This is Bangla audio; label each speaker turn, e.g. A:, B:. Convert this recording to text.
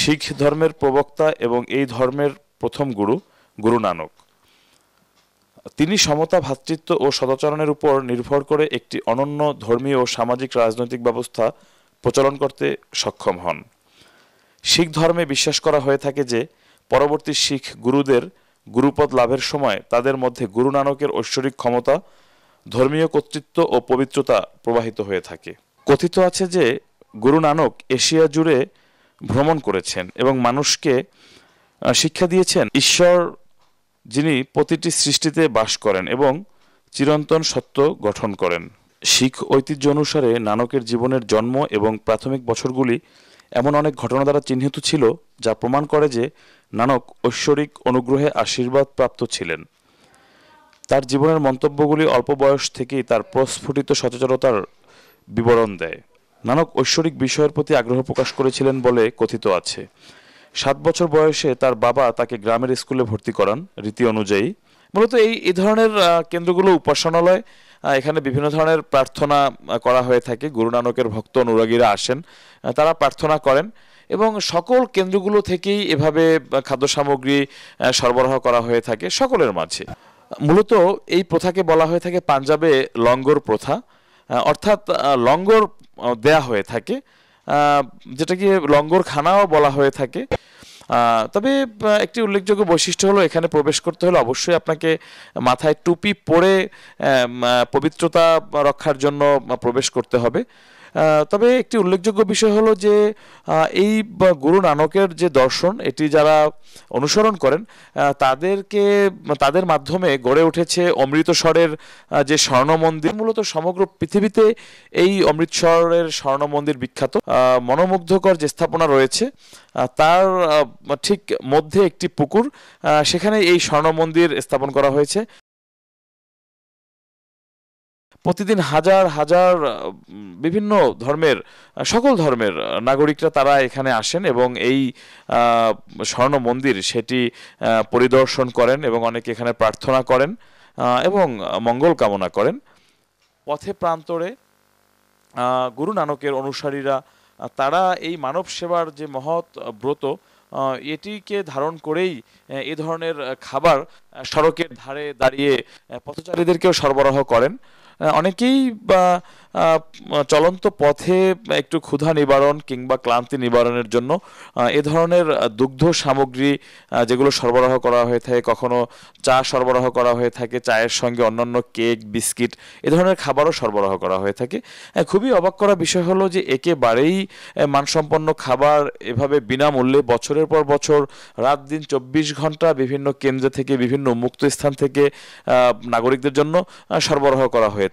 A: শিখ ধর্মের প্রবক্তা এবং এই ধর্মের প্রথম গুরু গুরু নানক। তিনি সমতা, ভ্রাতৃত্ব ও সদাচরণের উপর নির্ভর করে একটি অনন্য ধর্মীয় ও সামাজিক রাজনৈতিক ব্যবস্থা প্রচলন করতে সক্ষম হন। শিখ ধর্মে বিশ্বাস করা হয়ে থাকে যে পরবর্তী শিখ গুরুদের গুরুপদ লাভের সময় তাদের মধ্যে গুরু নানকের ঐশ্বরিক ক্ষমতা, ধর্মীয় কর্তৃত্ব ও পবিত্রতা প্রবাহিত হয়ে থাকে। কথিত আছে যে গুরু নানক এশিয়া জুড়ে ভ্রমণ করেছেন এবং মানুষকে শিক্ষা দিয়েছেন ঈশ্বর যিনি প্রতিটি সৃষ্টিতে বাস করেন এবং চিরন্তন সত্য গঠন করেন। শিখ ঐতিহ্য অনুসারে নানকের জীবনের জন্ম এবং প্রাথমিক বছরগুলি এমন অনেক ঘটনা দ্বারা চিহ্নিত ছিল যা প্রমাণ করে যে নানক ঐশ্বরিক অনুগ্রহে আশীর্বাদ প্রাপ্ত ছিলেন। তার জীবনের মন্তব্যগুলি অল্প বয়স থেকেই তার প্রস্ফুটিত সচেতনতার বিবরণ দেয়। নানক ঐশ্বরিক বিষয়ের প্রতি আগ্রহ প্রকাশ করেছিলেন বলে কথিত আছে। 7 বছর বয়সে তার বাবা তাকে গ্রামের স্কুলে ভর্তি করান রীতি অনুযায়ী। মূলত এই ধরনের কেন্দ্রগুলো উপাসনালয়। এখানে বিভিন্ন ধরনের প্রার্থনা করা হয়ে থাকে। গুরু নানকের ভক্ত অনুরাগীরা আসেন, তারা প্রার্থনা করেন এবং সকল কেন্দ্রগুলো থেকেই এভাবে খাদ্য সামগ্রী সরবরাহ করা হয়ে থাকে সকলের মাঝে। মূলত এই প্রথাকে বলা হয়ে থাকে পাঞ্জাবে লঙ্গর প্রথা, অর্থাৎ লঙ্গর দেয়া হয়ে থাকে, যেটাকে লঙ্গর খানাও বলা হয়ে থাকে। তবে একটি উল্লেখযোগ্য বৈশিষ্ট্য হলো এখানে প্রবেশ করতে হলে অবশ্যই আপনাকে মাথায় টুপি পরে পবিত্রতা রক্ষার জন্য প্রবেশ করতে হবে। তবে একটি উল্লেখযোগ্য বিষয় হলো যে এই গুরু নানকের যে দর্শন, এটি যারা অনুসরণ করেন তাদের মাধ্যমে গড়ে উঠেছে অমৃতসরের যে স্বর্ণ মন্দির। মূলত সমগ্র পৃথিবীতে এই অমৃতসরের স্বর্ণ মন্দির বিখ্যাত। মনোমুগ্ধকর যে স্থাপনা রয়েছে তার ঠিক মধ্যে একটি পুকুর, সেখানে এই স্বর্ণ মন্দির স্থাপন করা হয়েছে। প্রতিদিন হাজার হাজার বিভিন্ন ধর্মের, সকল ধর্মের নাগরিকরা তারা এখানে আসেন এবং এই স্বর্ণ মন্দির সেটি পরিদর্শন করেন এবং অনেকে এখানে প্রার্থনা করেন এবং মঙ্গল কামনা করেন। পথে প্রান্তরে গুরু নানকের অনুসারীরা তারা এই মানব সেবার যে মহৎ ব্রত, এটিকে ধারণ করেই এ ধরনের খাবার সড়কের ধারে দাঁড়িয়ে পথচারীদেরকেও সরবরাহ করেন। অনেকেই চলন্ত পথে একটু ক্ষুধা নিবারণ কিংবা ক্লান্তি নিবারণের জন্য এ ধরনের দুগ্ধ সামগ্রী যেগুলো সরবরাহ করা হয়ে থাকে, কখনো চা সরবরাহ করা হয়ে থাকে, চায়ের সঙ্গে অন্যান্য কেক, বিস্কিট এ ধরনের খাবারও সরবরাহ করা হয়ে থাকে। খুবই অবাক করা বিষয় হলো যে একেবারেই মানসম্পন্ন খাবার এভাবে বিনামূল্যে বছরের পর বছর রাত দিন 24 ঘন্টা বিভিন্ন কেন্দ্র থেকে, বিভিন্ন মুক্ত স্থান থেকে নাগরিকদের জন্য সরবরাহ করা হয়ে